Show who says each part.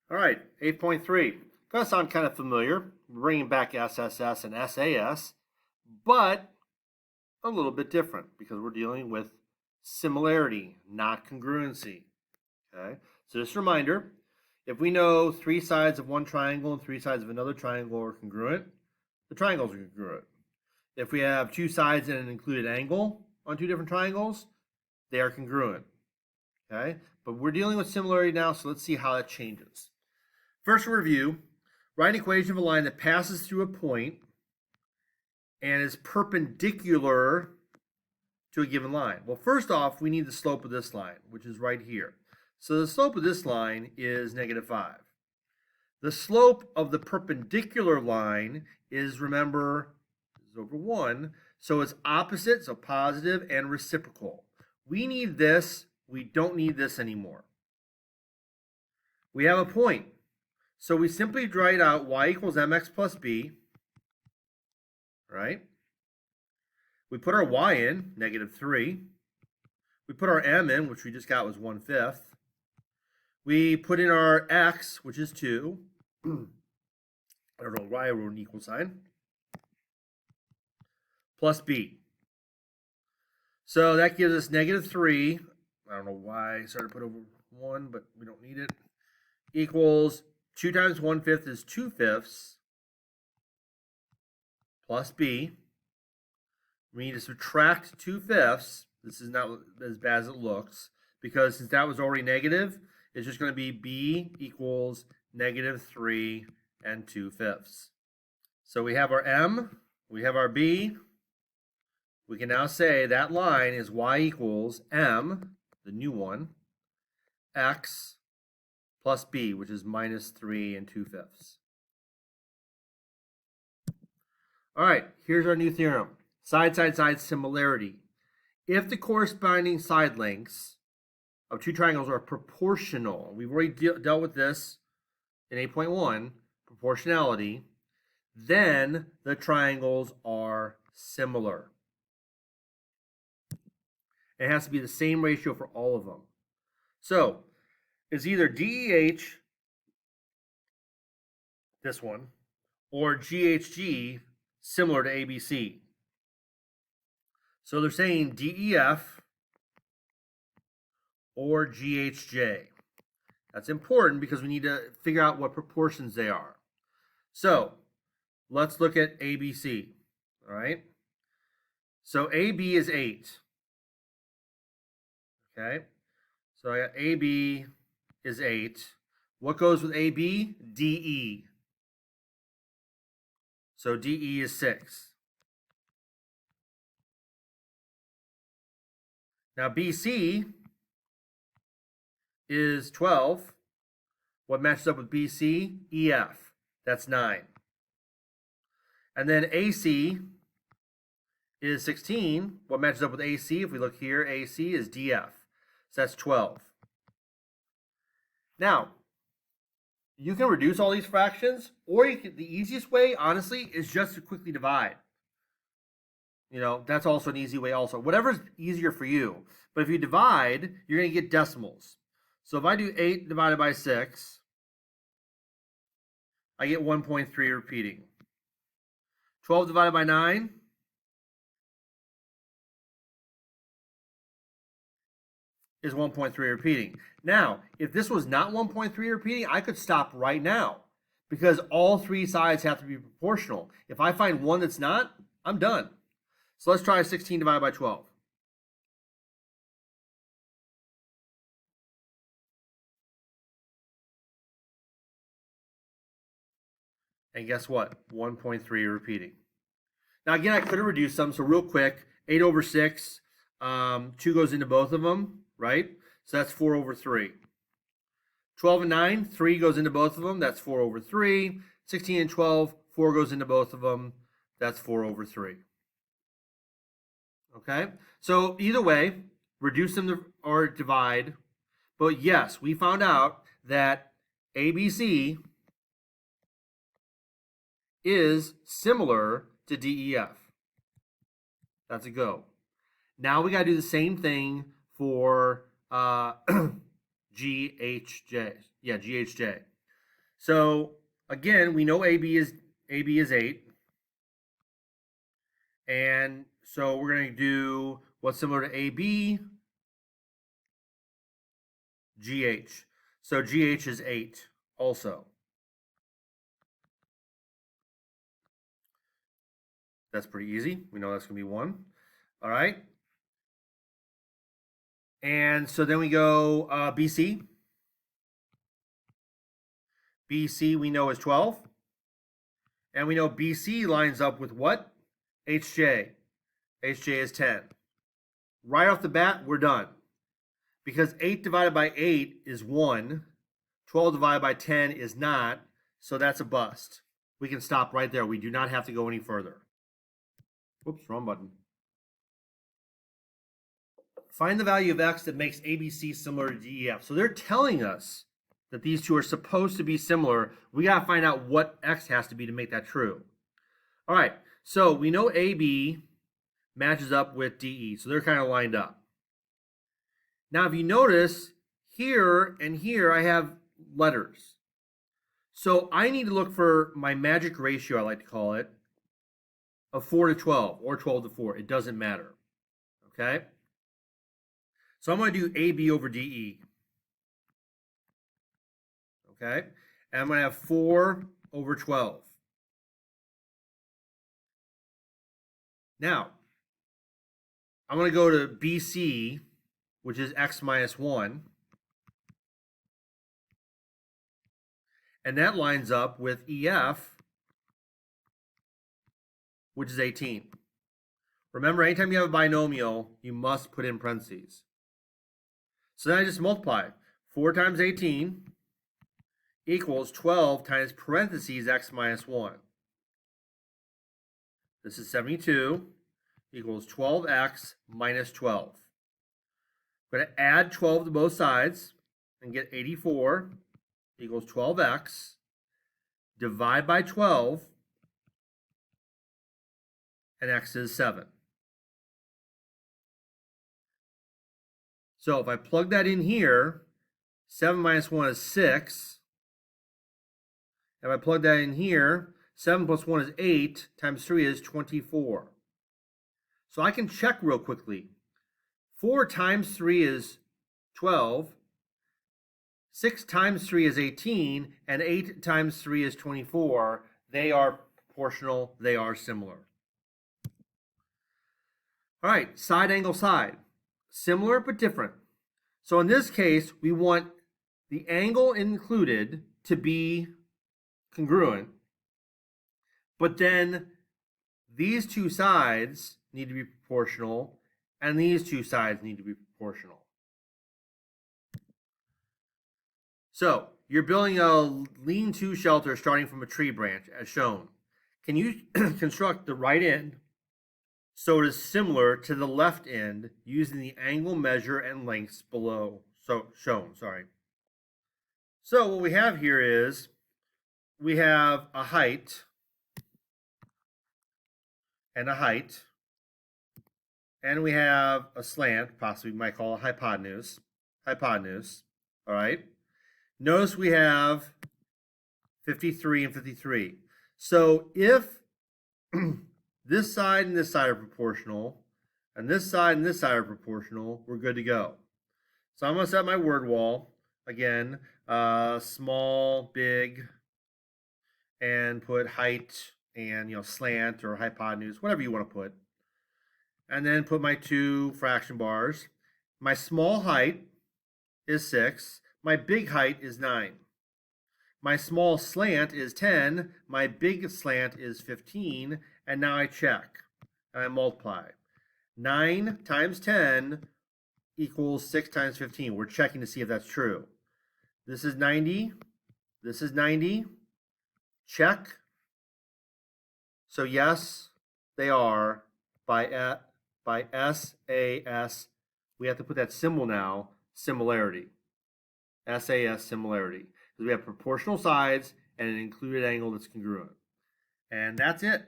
Speaker 1: All right, 8.3. Gonna sound kind of familiar. We're bringing back SSS and SAS, but a little bit different because we're dealing with similarity, not congruency. Okay, so just a reminder, if we know three sides of one triangle and three sides of another triangle are congruent, the triangles are congruent. If we have two sides and an included angle on two different triangles, they are congruent. Okay, but we're dealing with similarity now, so let's see how that changes. First review, write an equation of a line that passes through a point and is perpendicular to a given line. Well, first off, we need the slope of this line, which is right here. So the slope of this line is -5. The slope of the perpendicular line is, remember, is over 1. So it's opposite, so positive and reciprocal. We need this. We don't need this anymore. We have a point. So we simply write out y equals mx plus b, right? We put our y in, -3. We put our m in, which we just got was 1/5. We put in our x, which is 2. I don't know why I wrote an equal sign. Plus b. So that gives us -3. I don't know why I started to put over 1, but we don't need it. Equals 2 times 1/5 is 2/5 plus b. We need to subtract 2/5. This is not as bad as it looks because since that was already negative, it's just going to be b equals -3 and 2/5. So we have our m, we have our b. We can now say that line is y equals m, the new one, x plus b, which is -3 and 2/5. All right, here's our new theorem. Side, side, side similarity. If the corresponding side lengths of two triangles are proportional, we've already dealt with this in 8.1, proportionality, then the triangles are similar. It has to be the same ratio for all of them. So it's either DEH, this one, or GHG, similar to ABC. So they're saying DEF or GHJ. That's important because we need to figure out what proportions they are. So let's look at ABC. All right. So AB is 8. Okay. So I got AB is 8. What goes with AB? DE. So DE is 6. Now BC is 12. What matches up with BC? EF. That's 9. And then AC is 16. What matches up with AC? If we look here, AC is DF. So that's 12. Now, you can reduce all these fractions, or you can, the easiest way, honestly, is just to quickly divide. You know, that's also an easy way also. Whatever's easier for you. But if you divide, you're going to get decimals. So if I do 8 divided by 6, I get 1.3 repeating. 12 divided by 9 is 1.3 repeating. Now, if this was not 1.3 repeating, I could stop right now because all three sides have to be proportional. If I find one that's not, I'm done. So let's try 16 divided by 12. And guess what? 1.3 repeating. Now again, I could have reduced some, so real quick, 8 over 6, 2 goes into both of them, right? So that's 4 over 3. 12 and 9, 3 goes into both of them, that's 4 over 3. 16 and 12, 4 goes into both of them, that's 4 over 3. Okay, so either way, reduce them or divide. But yes, we found out that ABC is similar to DEF. That's a go. Now we got to do the same thing for GHJ. Yeah, GHJ. So again, we know AB is 8. And so we're going to do what's similar to AB, GH. So GH is 8 also. That's pretty easy. We know that's going to be 1. All right. And so then we go BC. BC we know is 12. And we know BC lines up with what? HJ. HJ is 10. Right off the bat, we're done. Because 8 divided by 8 is 1. 12 divided by 10 is not. So that's a bust. We can stop right there. We do not have to go any further. Whoops, wrong button. Find the value of x that makes ABC similar to DEF. So they're telling us that these two are supposed to be similar. We got to find out what x has to be to make that true. All right, so we know AB matches up with DE, so they're kind of lined up. Now, if you notice, here and here I have letters. So I need to look for my magic ratio, I like to call it, of 4 to 12 or 12 to 4. It doesn't matter, okay? So I'm going to do AB over DE, okay? And I'm going to have 4 over 12. Now, I'm going to go to BC, which is x minus 1. And that lines up with EF, which is 18. Remember, anytime you have a binomial, you must put in parentheses. So then I just multiply. 4 times 18 equals 12 times parentheses x minus 1. This is 72 equals 12x minus 12. I'm going to add 12 to both sides and get 84 equals 12x. Divide by 12, and x is 7. So if I plug that in here, 7 minus 1 is 6. If I plug that in here, 7 plus 1 is 8, times 3 is 24. So I can check real quickly. 4 times 3 is 12. 6 times 3 is 18, and 8 times 3 is 24. They are proportional. They are similar. All right, side angle side. Similar but different. So in this case, we want the angle included to be congruent, but then these two sides need to be proportional, and these two sides need to be proportional. So you're building a lean-to shelter starting from a tree branch, as shown. Can you construct the right end so it is similar to the left end using the angle measure and lengths below, shown. So what we have here is we have a height and a height, and we have a slant, possibly we might call a hypotenuse, all right? Notice we have 53 and 53. So if this side and this side are proportional, and this side and this side are proportional, we're good to go. So I'm going to set my word wall, again, small, big, and put height and slant or hypotenuse, whatever you want to put. And then put my 2 fraction bars. My small height is 6. My big height is 9. My small slant is 10. My big slant is 15. And now I check and I multiply. 9 times 10 equals 6 times 15. We're checking to see if that's true. This is 90. This is 90. Check. So yes, they are by SAS. We have to put that symbol now, similarity. SAS similarity. Because we have proportional sides and an included angle that's congruent. And that's it.